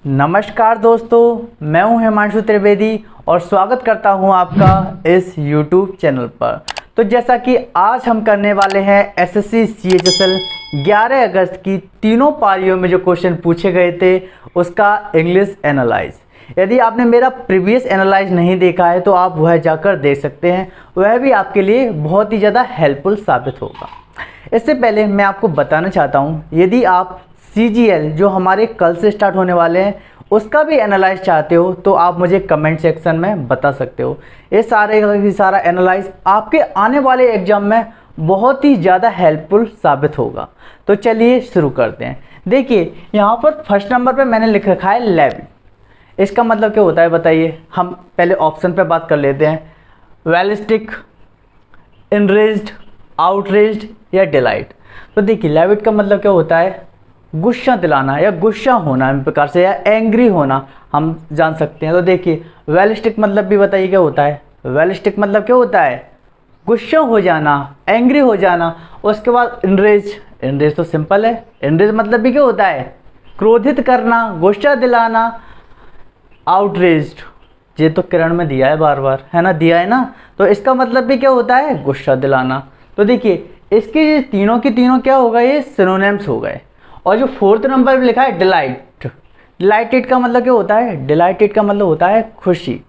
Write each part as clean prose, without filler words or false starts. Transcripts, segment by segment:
नमस्कार दोस्तों, मैं हूं हिमांशु त्रिवेदी और स्वागत करता हूं आपका इस YouTube चैनल पर। तो जैसा कि आज हम करने वाले हैं एसएससी CHSL 11 अगस्त की तीनों पारियों में जो क्वेश्चन पूछे गए थे उसका इंग्लिश एनालाइज। यदि आपने मेरा प्रीवियस एनालाइज नहीं देखा है तो आप वह जाकर देख सकते हैं, वह भी आपके लिए बहुत ही ज़्यादा हेल्पफुल साबित होगा। इससे पहले मैं आपको बताना चाहता हूँ, यदि आप CGL जो हमारे कल से स्टार्ट होने वाले हैं उसका भी एनालाइज चाहते हो तो आप मुझे कमेंट सेक्शन में बता सकते हो। ये सारा एनालाइज आपके आने वाले एग्जाम में बहुत ही ज़्यादा हेल्पफुल साबित होगा। तो चलिए शुरू करते हैं। देखिए यहाँ पर फर्स्ट नंबर पे मैंने लिख रखा है लेविट। इसका मतलब क्या होता है बताइए। हम पहले ऑप्शन पे बात कर लेते हैं, वेलिस्टिक, इनरेज्ड, आउटरेज्ड या डिलाइट। तो देखिए लेविट का मतलब क्या होता है, गुस्सा दिलाना या गुस्सा होना एक प्रकार से, या एंग्री होना हम जान सकते हैं। तो देखिए वेलिस्टिक मतलब भी बताइए क्या होता है। वेलिस्टिक मतलब क्या होता है, गुस्सा हो जाना, एंग्री हो जाना। उसके बाद इनरेज, इनरेज तो सिंपल है। इनरेज मतलब भी क्या होता है, क्रोधित करना, गुस्सा दिलाना। आउटरेज्ड, ये तो किरण में दिया है बार बार, है ना, दिया है ना, तो इसका मतलब भी क्या होता है, गुस्सा दिलाना। तो देखिए इसके तीनों की तीनों क्या हो गए, ये सिनोनिम्स हो गए। और जो फोर्थ नंबर पे लिखा है डिलाइट, डिलाइटेड का मतलब क्या होता है, डिलाइटेड का मतलब होता है खुशी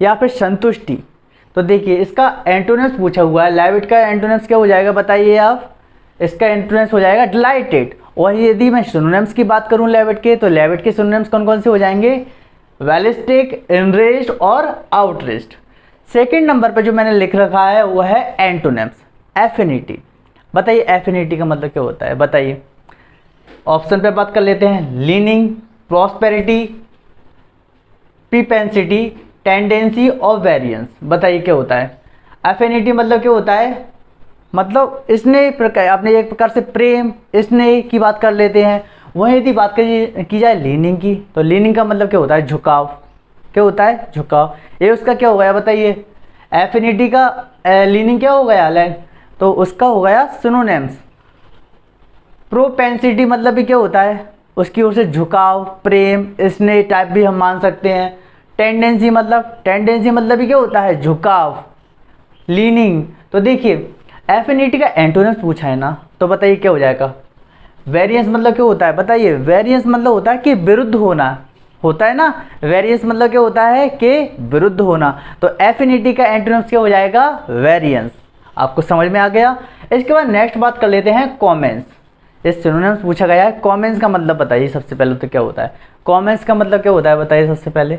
या फिर संतुष्टि। तो देखिए इसका एंटोनिम्स पूछा हुआ है, लेविट का एंटोनिम्स क्या हो जाएगा बताइए आप। इसका एंटोनिम्स हो जाएगा डिलाइटेड। और यदि मैं सिनोनिम्स की बात करूं लेविट के, तो लेविट के सिनोनिम्स कौन कौन से हो जाएंगे, वेलिस्टिक, इनरेज्ड और आउटरेज्ड। सेकेंड नंबर पर जो मैंने लिख रखा है वह है एंटोनिम्स, एफिनिटी। बताइए एफिनिटी का मतलब क्या होता है बताइए। ऑप्शन पे बात कर लेते हैं, लीनिंग, प्रॉस्पेरिटी, प्रीपेंसिटी, टेंडेंसी और वेरिएंस। बताइए क्या होता है। एफिनिटी मतलब क्या होता है, मतलब स्नेह प्रकार, आपने एक प्रकार से प्रेम स्नेह की बात कर लेते हैं। वहीं यदि बात की जाए लीनिंग की, तो लीनिंग का मतलब क्या होता है, झुकाव। क्या होता है, झुकाव। ये उसका क्या हो गया बताइए। एफिनिटी का लीनिंग क्या हो गया, तो उसका हो गया सिनोनिम्स। प्रोपेंसिटी मतलब भी क्या होता है, उसकी ओर से झुकाव, प्रेम, स्नेह टाइप भी हम मान सकते हैं। टेंडेंसी मतलब भी क्या होता है, झुकाव, लीनिंग। तो देखिए एफिनिटी का एंटोनिम्स पूछा है ना, तो बताइए क्या हो जाएगा। वेरिएंस मतलब क्या होता है बताइए। वेरिएंस मतलब होता है कि विरुद्ध होना, होता है ना। वेरिएंस मतलब क्या होता है कि विरुद्ध होना। तो एफिनिटी का एंटोनिम्स क्या हो जाएगा, वेरिएंस। आपको समझ में आ गया। इसके बाद नेक्स्ट बात कर लेते हैं कॉमेंस। इस सिनोनिम्स पूछा गया है, कॉमेंस का मतलब बताइए सबसे पहले तो क्या होता है। कॉमेंस का मतलब क्या होता है बताइए सबसे पहले।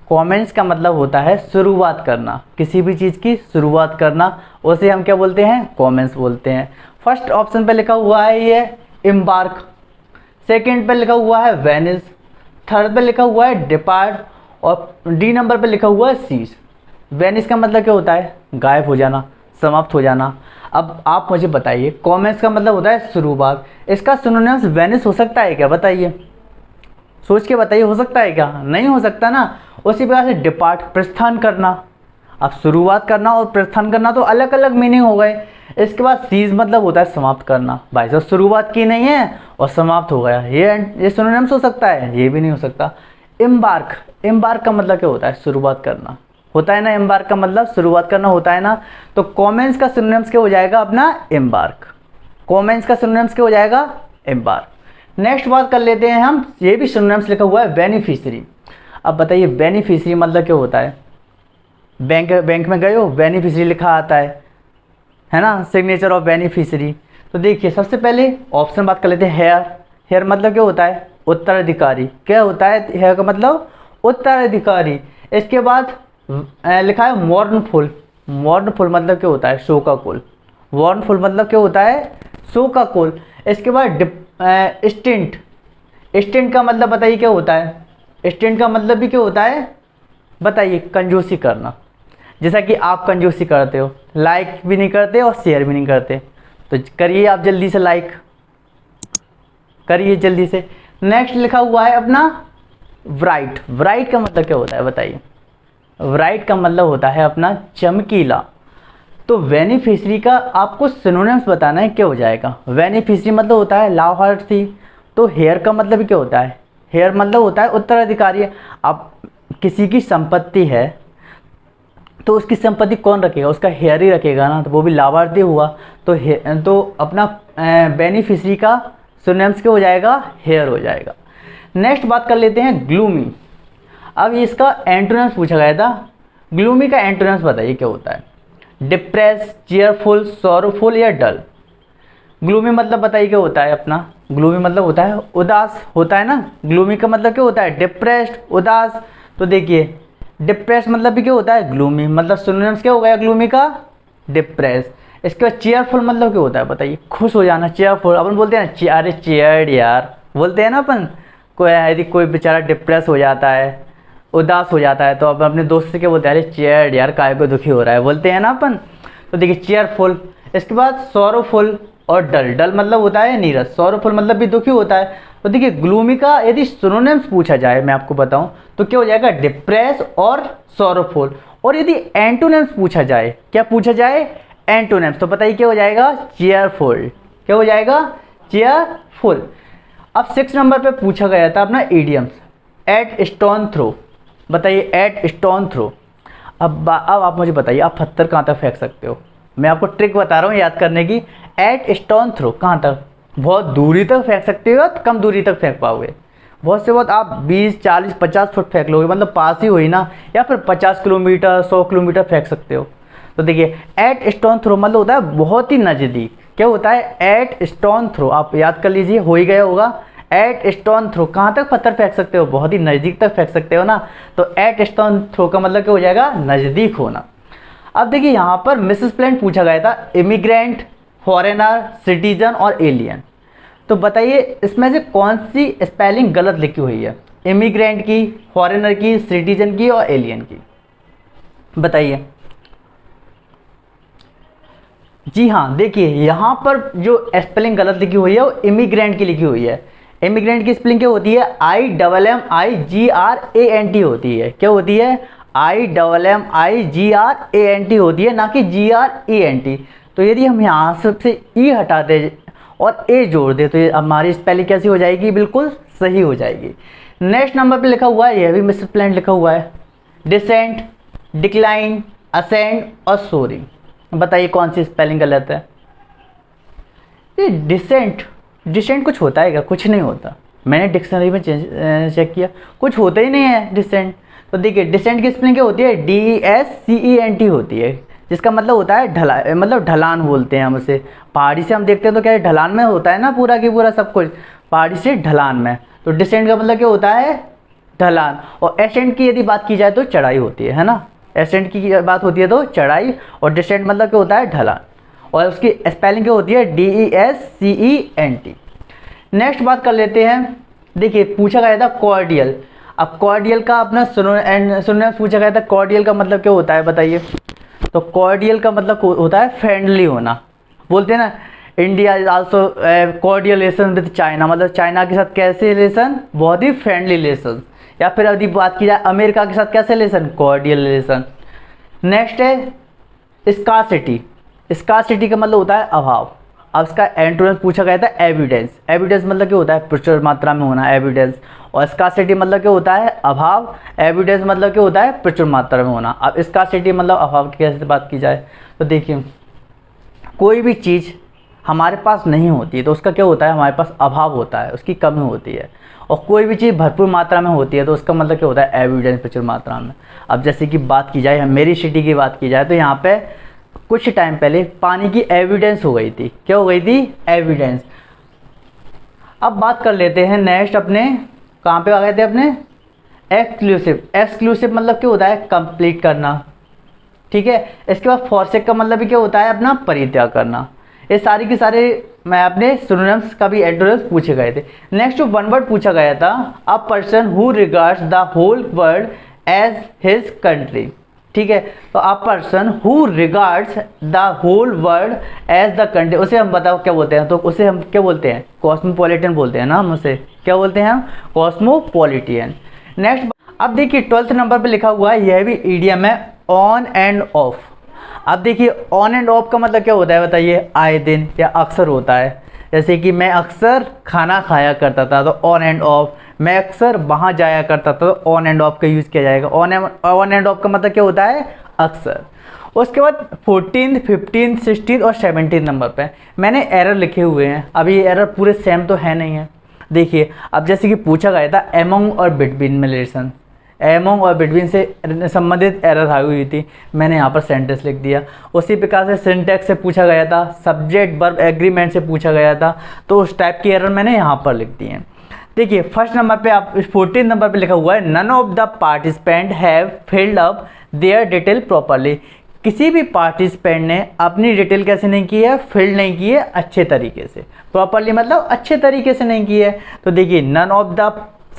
कॉमेंस का मतलब होता है शुरुआत करना, किसी भी चीज़ की शुरुआत करना, उसे हम क्या बोलते हैं, कॉमेंस बोलते हैं। फर्स्ट ऑप्शन पे लिखा हुआ है ये एम्बार्क, सेकंड पे लिखा हुआ है वेनिस, थर्ड पे लिखा हुआ है डिपार्ट और डी नंबर पे लिखा हुआ है सीज। वेनिस का मतलब क्या होता है, गायब हो जाना, समाप्त हो जाना। अब आप मुझे बताइए कॉमेंस का मतलब होता है शुरुआत, इसका सिनोनिम्स वेनिस हो सकता है क्या बताइए, सोच के बताइए, हो सकता है क्या, नहीं हो सकता ना। उसी प्रकार से डिपार्ट, प्रस्थान करना। अब शुरुआत करना और प्रस्थान करना तो अलग अलग मीनिंग हो गए। इसके बाद सीज मतलब होता है समाप्त करना, भाई साहब शुरुआत की नहीं है और समाप्त हो गया, ये सिनोनिम्स हो सकता है, ये भी नहीं हो सकता। एम्बार्क, एम्बार्क का मतलब क्या होता है, शुरुआत करना, होता है ना, एम्बार्क का मतलब शुरुआत करना होता है ना। तो कॉमेंस का सिनोनिम्स क्या हो जाएगा अपना, एम्बार्क। कॉमेंस का सिनोनिम्स क्या हो जाएगा, एम्बार्क। नेक्स्ट बात कर लेते हैं हम, ये भी सिनोनिम्स लिखा हुआ है बेनिफिशियरी। अब बताइए बेनिफिशियरी मतलब क्या होता है। बैंक में गए हो, बेनिफिशियरी लिखा आता है ना, सिग्नेचर ऑफ बेनिफिशियरी। तो देखिए सबसे पहले ऑप्शन बात कर लेते हैं, हेयर। हेयर मतलब क्या होता है, उत्तराधिकारी। क्या होता है हेयर का मतलब, उत्तराधिकारी। इसके बाद लिखा है मोर्नफुल। मोर्नफुल मतलब क्या होता है, शोकाकुल। मोर्नफुल मतलब क्या होता है, शोकाकुल। इसके बाद स्टिंट। स्टिंट का मतलब बताइए क्या होता है। स्टिंट का मतलब भी क्या होता है बताइए, कंजूसी करना। जैसा कि आप कंजूसी करते हो, लाइक भी नहीं करते और शेयर भी नहीं करते, तो करिए आप जल्दी से लाइक, करिए जल्दी से। नेक्स्ट लिखा हुआ है अपना ब्राइट। ब्राइट का मतलब क्या होता है बताइए। ब्राइट का मतलब होता है अपना चमकीला। तो बेनिफिशियरी का आपको सिनोनिम्स बताना है, क्या हो जाएगा। बेनिफिशियरी मतलब होता है लाभार्थी। तो हेयर का मतलब क्या होता है, हेयर मतलब होता है उत्तराधिकारी। अब किसी की संपत्ति है तो उसकी संपत्ति कौन रखेगा, उसका हेयर ही रखेगा ना, तो वो भी लाभार्थी हुआ। तो अपना बेनिफिशियरी का सिनोनिम्स क्या हो जाएगा, हेयर हो जाएगा। नेक्स्ट बात कर लेते हैं ग्लूमी। अब इसका एंटोनिम्स पूछा गया था। ग्लूमी का एंटोनिम्स बताइए क्या होता है, डिप्रेस, चीयरफुल, सॉरोफुल या डल। ग्लूमी मतलब बताइए क्या होता है अपना, ग्लूमी मतलब होता है उदास होता है ना। ग्लूमी का मतलब क्या होता है, डिप्रेस्ड, उदास। तो देखिए डिप्रेस मतलब भी क्या होता है, ग्लूमी, मतलब सिनोनिम्स क्या हो गया ग्लूमी का, डिप्रेस। इसके बाद चीयरफुल मतलब क्या होता है बताइए, खुश हो जाना, चीयरफुल। अपन बोलते हैं ना अरे चीयर्ड यार, बोलते हैं ना अपन। यदि कोई बेचारा डिप्रेस हो जाता है, उदास हो जाता है, तो अब अपने दोस्त से क्या बोलते हैं, अरे चीयर्ड यार, काय को दुखी हो रहा है, बोलते हैं ना अपन। तो देखिए चीयरफुल। इसके बाद सॉरोफुल और डल। डल मतलब होता है नीरस, सॉरोफुल मतलब भी दुखी होता है। तो देखिए ग्लूमी का यदि सिनोनिम्स पूछा जाए, मैं आपको बताऊं, तो क्या हो जाएगा, डिप्रेस और सॉरोफुल। और यदि एंटोनिम्स पूछा जाए, क्या पूछा जाए, एंटोनिम्स, तो बताइए क्या हो जाएगा, चीयरफुल। क्या हो जाएगा, चीयरफुल। अब 6 नंबर पे पूछा गया था अपना इडियम्स, एट स्टोन थ्रो। बताइए एट स्टोन थ्रो। अब आप मुझे बताइए, आप पत्थर कहाँ तक फेंक सकते हो। मैं आपको ट्रिक बता रहा हूँ याद करने की। एट स्टोन थ्रो कहाँ तक, बहुत दूरी तक फेंक सकते हो, तो कम दूरी तक फेंक पाओगे। बहुत से बहुत आप 20, 40, 50 फुट फेंक लोगे, मतलब पास ही हुई ना। या फिर 50 किलोमीटर, 100 किलोमीटर फेंक सकते हो। तो देखिए एट स्टोन थ्रो मतलब होता है बहुत ही नज़दीक। क्या होता है, एट स्टोन थ्रो। आप याद कर लीजिए, हो ही गया होगा। एट स्टोन थ्रो, कहाँ तक पत्थर फेंक सकते हो, बहुत ही नज़दीक तक फेंक सकते हो ना। तो एट स्टोन थ्रो का मतलब क्या हो जाएगा, नज़दीक होना। अब देखिए यहाँ पर मिसेस प्लेंट पूछा गया था, इमिग्रेंट, फॉरेनर, सिटीजन और एलियन। तो बताइए इसमें से कौन सी स्पेलिंग गलत लिखी हुई है, इमिग्रेंट की, फॉरेनर की, सिटीजन की और एलियन की, बताइए। जी हाँ, देखिए यहाँ पर जो स्पेलिंग गलत लिखी हुई है वो इमिग्रेंट की लिखी हुई है। इमिग्रेंट की स्पेलिंग क्या होती है, IMMIGRANT होती है। क्या होती है, IMMIGRANT होती है, ना कि GRENT। तो यदि हम यहाँ सबसे ई हटा दें और ए जोड़ दे, तो ये हमारी स्पेलिंग कैसी हो जाएगी, बिल्कुल सही हो जाएगी। नेक्स्ट नंबर पे लिखा हुआ है, यह भी मिसेस प्लेंट लिखा हुआ है, डिसेंट, डिक्लाइन, असेंड और सोरिंग। बताइए कौन सी स्पेलिंग गलत है। ये डिसेंट, डिसेंट कुछ होता है क्या, कुछ नहीं होता। मैंने डिक्शनरी में चेक किया, कुछ होता ही नहीं है डिसेंट। तो देखिए डिसेंट की स्पेलिंग क्या होती है, DESCENT होती है, जिसका मतलब होता है मतलब ढलान बोलते हैं हम उसे। पहाड़ी से हम देखते हैं तो क्या है, ढलान में होता है ना पूरा की पूरा सब कुछ, पहाड़ी से ढलान में। तो डिसेंट का मतलब क्या होता है, ढलान। और एसेंट की यदि बात की जाए तो चढ़ाई होती है ना। एसेंट की बात होती है तो चढ़ाई, और डिसेंट मतलब क्या होता है, ढलान। और उसकी स्पेलिंग क्या होती है, DESCENT। नेक्स्ट बात कर लेते हैं। देखिए पूछा गया था कॉर्डियल। अब कॉर्डियल का अपना सिनोनिम्स पूछा गया था। कॉर्डियल का मतलब क्या होता है बताइए। तो कॉर्डियल का मतलब होता है फ्रेंडली होना। बोलते हैं ना, India is also cordial relation with China, मतलब चाइना के साथ कैसे रिलेशन, बहुत ही फ्रेंडली रिलेशन। या फिर यदि बात की जाए अमेरिका के साथ कैसे रिलेशन, कॉर्डियल रिलेशन। नेक्स्ट है स्कार्सिटी। स्कार्सिटी का मतलब होता है अभाव। अब इसका एंटोनिम्स पूछा गया था एविडेंस। एविडेंस मतलब क्या होता है, प्रचुर मात्रा में होना, एविडेंस। और स्कार्सिटी मतलब क्या होता है, अभाव। एविडेंस मतलब क्या होता है, प्रचुर मात्रा में होना। अब स्कार्सिटी मतलब अभाव की कैसे बात की जाए, तो देखिए कोई भी चीज़ हमारे पास नहीं होती है तो उसका क्या होता है, हमारे पास अभाव होता है, उसकी कमी होती है। और कोई भी चीज़ भरपूर मात्रा में होती है तो उसका मतलब क्या होता है, एविडेंस, प्रचुर मात्रा में। अब जैसे कि बात की जाए, मेरी सिटी की बात की जाए, तो यहाँ पे कुछ टाइम पहले पानी की एविडेंस हो गई थी। क्या हो गई थी, एविडेंस। अब बात कर लेते हैं नेक्स्ट अपने, कहाँ पे आ गए थे अपने, एक्सक्लूसिव। एक्सक्लूसिव मतलब क्या होता है, कंप्लीट करना, ठीक है। इसके बाद फॉरसेक का मतलब भी क्या होता है, अपना परित्याग करना। ये सारी की सारे मैं अपने सिनोनिम्स का भी एंटोनिम्स पूछे गए थे। नेक्स्ट जो वन वर्ड पूछा गया था, a person who regards the whole world as his country, ठीक है। तो a person who regards the whole world as the country, उसे हम बताओ क्या बोलते हैं, तो उसे हम क्या बोलते हैं, कॉस्मोपॉलिटन बोलते हैं ना। हम उसे क्या बोलते हैं, हम कॉस्मोपॉलिटियन। नेक्स्ट अब देखिए 12th नंबर पे लिखा हुआ है, यह भी ईडियम है, ऑन एंड ऑफ। अब देखिए ऑन एंड ऑफ का मतलब क्या होता है बताइए, आए दिन या अक्सर होता है। जैसे कि मैं अक्सर खाना खाया करता था, तो ऑन एंड ऑफ। मैं अक्सर वहाँ जाया करता था, तो ऑन एंड ऑफ का यूज़ किया जाएगा। ऑन एंड ऑफ का मतलब क्या होता है, अक्सर। उसके बाद 14, 15, 16 और 17 नंबर पे मैंने एरर लिखे हुए हैं। अब ये एरर पूरे सेम तो है नहीं है। देखिए, अब जैसे कि पूछा गया था एमोंग और बिटवीन में रिलेशन, एमोंग और बिटवीन से संबंधित एरर आई हुई थी, मैंने यहाँ पर सेंटेंस लिख दिया। उसी प्रकार से सिंटैक्स से पूछा गया था, सब्जेक्ट वर्ब एग्रीमेंट से पूछा गया था, तो उस टाइप की एरर मैंने यहाँ पर लिख दी है। देखिए, फर्स्ट नंबर पे आप 14 नंबर पे लिखा हुआ है none of the participant have filled up their detail properly. किसी भी पार्टिसिपेंट ने अपनी डिटेल कैसे नहीं की है, फिल्ड नहीं की है अच्छे तरीके से। प्रॉपरली मतलब अच्छे तरीके से नहीं की है। तो देखिए, नन ऑफ द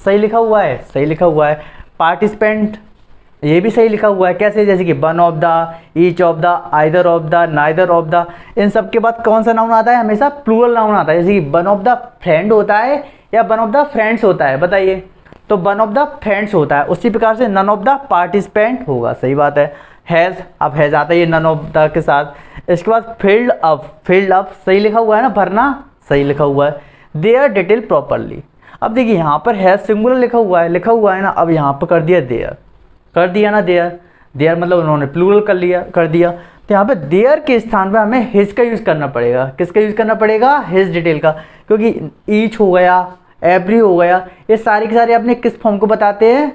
सही लिखा हुआ है, सही लिखा हुआ है। पार्टिसिपेंट ये भी सही लिखा हुआ है। कैसे, जैसे कि one of the, each of the, either of the, neither of the, इन सब के बाद कौन सा नाउन आता है, हमेशा प्लूरल नाउन आता है। जैसे कि वन ऑफ द फ्रेंड होता है या वन ऑफ द फ्रेंड्स होता है, बताइए, तो वन ऑफ द फ्रेंड्स होता है। उसी प्रकार से नन ऑफ द पार्टिसिपेंट होगा, सही बात है। हैज़, अब हैज़ आता है ये नन ऑफ द के साथ। इसके बाद फील्ड अप, फील्ड अप सही लिखा हुआ है ना, भरना सही लिखा हुआ है। Their detail properly. अब देखिए, यहाँ पर हैज़ सिंगुलर लिखा हुआ है ना, अब यहाँ पर कर दिया देयर, कर दिया ना देयर, देयर मतलब उन्होंने प्लूरल कर दिया। तो यहाँ पे देयर के स्थान पर हमें हिज का यूज़ करना पड़ेगा। किसका यूज़ करना पड़ेगा, हिज डिटेल का, क्योंकि ईच हो गया, एवरी हो गया, ये सारे के सारे अपने किस फॉर्म को बताते हैं,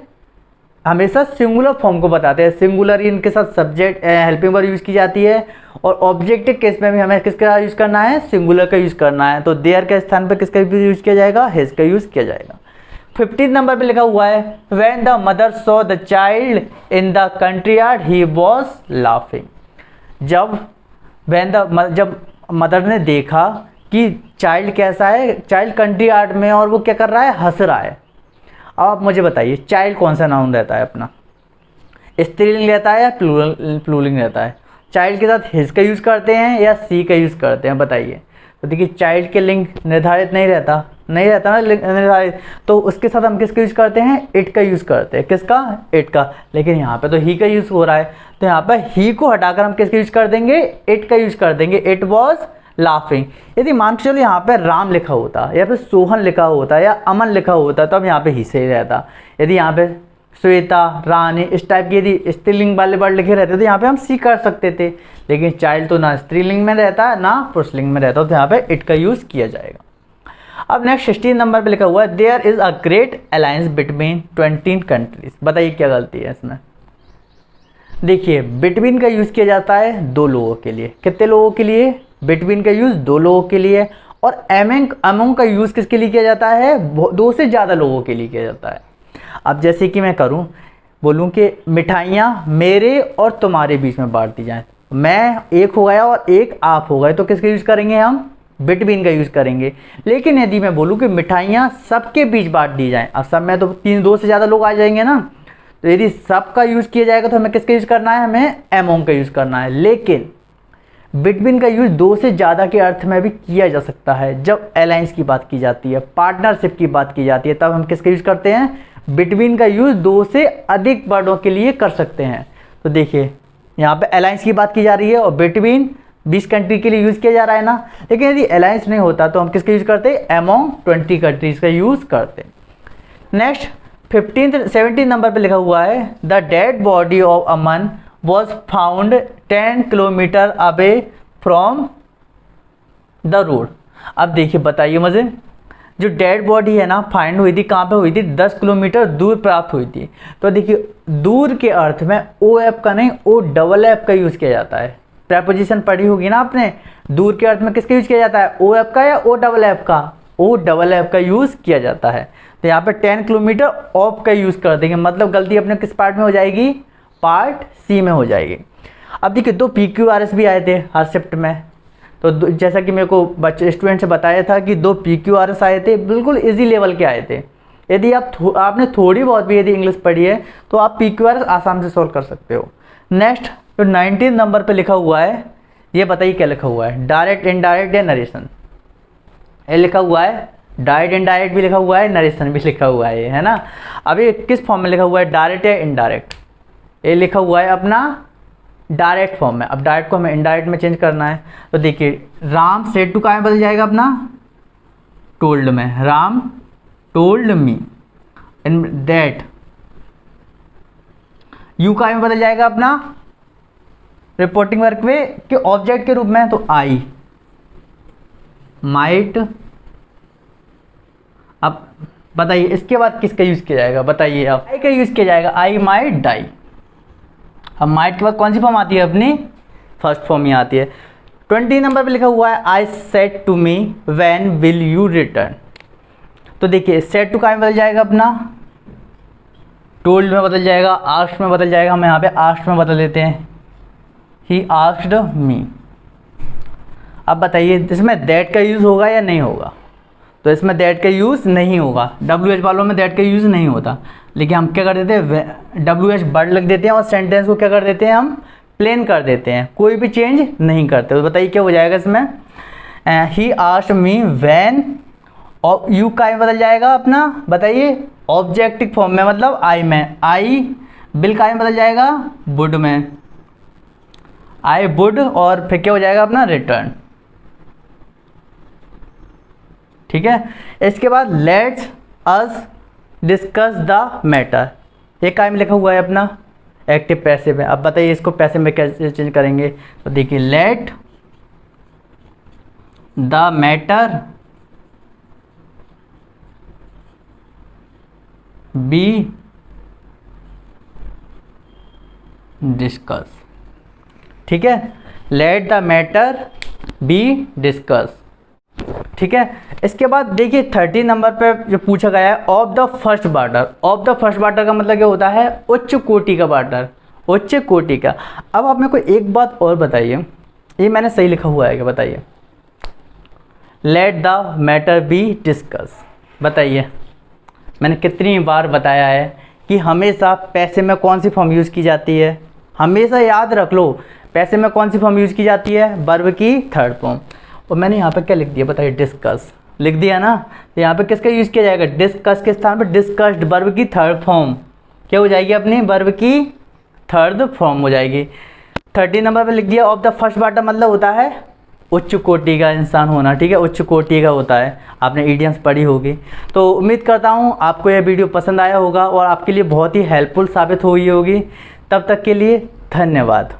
हमेशा सिंगुलर फॉर्म को बताते हैं। सिंगुलर इनके साथ सब्जेक्ट हेल्पिंग वर्ब यूज़ की जाती है, और ऑब्जेक्टिव केस में भी हमें किसका यूज़ करना है, सिंगुलर का यूज़ करना है। तो देयर के स्थान पर किसका यूज़ किया जाएगा, हिज का यूज़ किया जाएगा। 15 नंबर पे लिखा हुआ है when the mother saw the child in the country yard he was laughing. जब जब मदर ने देखा कि चाइल्ड कैसा है, चाइल्ड कंट्री यार्ड में, और वो क्या कर रहा है, हंस रहा है। अब आप मुझे बताइए, चाइल्ड कौन सा नाउन रहता है अपना, स्त्रीलिंग रहता है या प्लूरलिंग रहता है। चाइल्ड के साथ हिज का यूज़ करते हैं या सी का यूज़ करते हैं, बताइए। तो देखिए, चाइल्ड के लिंग निर्धारित नहीं रहता ना निर्धारित, तो उसके साथ हम किसका यूज़ करते हैं, इट का यूज़ करते हैं। किसका, इट का। लेकिन यहाँ पे तो ही का यूज़ हो रहा है, तो यहाँ पर ही को हटाकर हम किसका यूज़ कर देंगे, इट का यूज़ कर देंगे। It was laughing. यदि मान के चलो यहाँ पे राम लिखा होता या फिर सोहन लिखा होता या अमन लिखा होता, तो अब यहाँ पे ही सही रहता। यदि यहाँ पे श्वेता, रानी, इस टाइप की यदि स्त्रीलिंग वाले वर्ड लिखे रहते तो यहाँ पे हम सी कर सकते थे। लेकिन चाइल्ड तो ना स्त्रीलिंग में रहता है ना पुरुषलिंग में रहता, तो यहाँ पे इट का यूज़ किया जाएगा। अब नेक्स्ट 16 नंबर पे लिखा हुआ है there is a great alliance between 20 countries. बताइए क्या गलती है इसमें। देखिए, बिटवीन का यूज़ किया जाता है दो लोगों के लिए। कितने लोगों के लिए, बिटवीन का यूज़ दो लोगों के लिए। और अमंग का यूज़ किसके लिए किया जाता है, दो से ज़्यादा लोगों के लिए किया जाता है। अब जैसे कि मैं बोलूँ कि मिठाइयाँ मेरे और तुम्हारे बीच में बांट दी जाएँ, मैं एक हो गया और एक आप हो गए, तो किसका यूज़ करेंगे हम, बिटवीन का यूज़ करेंगे। लेकिन यदि मैं बोलूँ कि मिठाइयाँ सबके बीच बांट दी जाएँ, अब सब में तो दो से ज़्यादा लोग आ जाएंगे ना, तो यदि सब का यूज़ किया जाएगा तो हमें किसका यूज़ करना है, हमें अमंग का यूज़ करना है। लेकिन बिटवीन का यूज़ दो से ज़्यादा के अर्थ में भी किया जा सकता है। जब अलायंस की बात की जाती है, पार्टनरशिप की बात की जाती है, तब हम किसका यूज़ करते हैं, बिटवीन का यूज़ दो से अधिक वर्डों के लिए कर सकते हैं। तो देखिए, यहाँ पे अलायंस की बात की जा रही है और बिटवीन 20 कंट्री के लिए यूज़ किया जा रहा है ना। लेकिन यदि अलायंस नहीं होता तो हम किसका यूज़ करते, अमंग 20 कंट्रीज का यूज़ करते। नेक्स्ट 17 नंबर पे लिखा हुआ है the dead body of Aman was found 10 kilometre away from the road. अब देखिए, बताइए मुझे, जो डेड बॉडी है ना, फाइंड हुई थी कहाँ पे हुई थी, 10 किलोमीटर दूर प्राप्त हुई थी। तो देखिए, दूर के अर्थ में ओ एफ का नहीं, ओ डबल एफ का यूज़ किया जाता है। प्रेपोजिशन पढ़ी होगी ना आपने, दूर के अर्थ में किसका यूज़ किया जाता है, ओ एफ का या ओ डबल एफ का, ओ डबल एफ का यूज़ किया जाता है। तो यहाँ पे 10 किलोमीटर ऑफ का यूज़ कर देंगे, मतलब गलती अपने किस पार्ट में हो जाएगी, पार्ट सी में हो जाएगी। अब देखिए, 2 PQRS भी आए थे हर शिफ्ट में, तो जैसा कि मेरे को बच्चे स्टूडेंट से बताया था कि 2 PQRS आए थे, बिल्कुल इजी लेवल के आए थे। यदि आपने थोड़ी बहुत भी यदि इंग्लिश पढ़ी है तो आप PQRS आसानी से सॉल्व कर सकते हो। नेक्स्ट तो 19 नंबर पे लिखा हुआ है, ये बताइए क्या लिखा हुआ है, डायरेक्ट इनडायरेक्ट या नरेशन। ये लिखा हुआ है डायरेक्ट इनडायरेक्ट भी लिखा हुआ है, नरेशन भी लिखा हुआ है ना। अब ये किस फॉर्म में लिखा हुआ है, डायरेक्ट या इनडायरेक्ट। ये लिखा हुआ है अपना डायरेक्ट फॉर्म में। अब डायरेक्ट को हमें इनडायरेक्ट में चेंज करना है, तो देखिए, राम सेड टू कहाँ में बदल जाएगा अपना, टोल्ड में। Ram told me, in that, you का में बदल जाएगा अपना रिपोर्टिंग वर्क में कि ऑब्जेक्ट के रूप में, तो आई माइट। अब बताइए इसके बाद किसका यूज किया जाएगा, बताइए आप। आई का यूज किया जाएगा, आई माइट डाई। अब माइट के बाद कौन सी फॉर्म आती है अपनी, फर्स्ट फॉर्म ही आती है। 20 नंबर पे लिखा हुआ है I said to me when will you return. तो देखिए सेड टू का में बदल जाएगा अपना, टोल्ड में बदल जाएगा, आस्क्ड में बदल जाएगा। हम यहाँ पे आस्क्ड में बदल देते हैं, ही आस्क्ड मी। अब बताइए इसमें दैट का यूज़ होगा या नहीं होगा, तो इसमें दैट का यूज़ नहीं होगा। WH वालों में दैट का यूज़ नहीं होता, लेकिन हम क्या कर देते हैं, WH वर्ड लग देते हैं और सेंटेंस को क्या कर देते हैं, हम प्लेन कर देते हैं, कोई भी चेंज नहीं करते। तो बताइए क्या हो जाएगा इसमें, ही आस्क्ड मी व्हेन, और यू का में बदल जाएगा अपना, बताइए ऑब्जेक्टिव फॉर्म में, मतलब आई में, आई बिल का में बदल जाएगा वुड में, आई वुड, और फिर क्या हो जाएगा अपना रिटर्न। ठीक है, इसके बाद let's us discuss the matter, एक का में लिखा हुआ है अपना एक्टिव पैसिव है। अब बताइए इसको पैसिव में कैसे चेंज करेंगे, तो देखिए let the matter be discuss. ठीक है, let the matter be discuss. ठीक है, इसके बाद देखिए 30 नंबर पे जो पूछा गया है of the first water. Of the first water का मतलब क्या होता है, उच्च कोटि का वाटर, उच्च कोटि का। अब आप मेरे को एक बात और बताइए, ये मैंने सही लिखा हुआ है क्या, बताइए let the matter be discuss. बताइए मैंने कितनी बार बताया है कि हमेशा पैसे में कौन सी फॉर्म यूज़ की जाती है, हमेशा याद रख लो पैसे में कौन सी फॉर्म यूज़ की जाती है, वर्ब की थर्ड फॉर्म। और मैंने यहाँ पे क्या लिख दिया, बताइए डिस्कस लिख दिया ना, तो यहाँ पे किसका यूज़ किया जाएगा, डिस्कस के स्थान पर डिस्कस्ड, वर्ब की थर्ड फॉर्म क्या हो जाएगी अपनी, वर्ब की थर्ड फॉर्म हो जाएगी। 30 नंबर पे लिख दिया ऑफ द फर्स्ट वाटर, मतलब होता है उच्च कोटि का इंसान होना। ठीक है, उच्च कोटि का होता है, आपने इडियम्स पढ़ी होगी। तो उम्मीद करता हूँ आपको यह वीडियो पसंद आया होगा और आपके लिए बहुत ही हेल्पफुल साबित हुई होगी। तब तक के लिए धन्यवाद।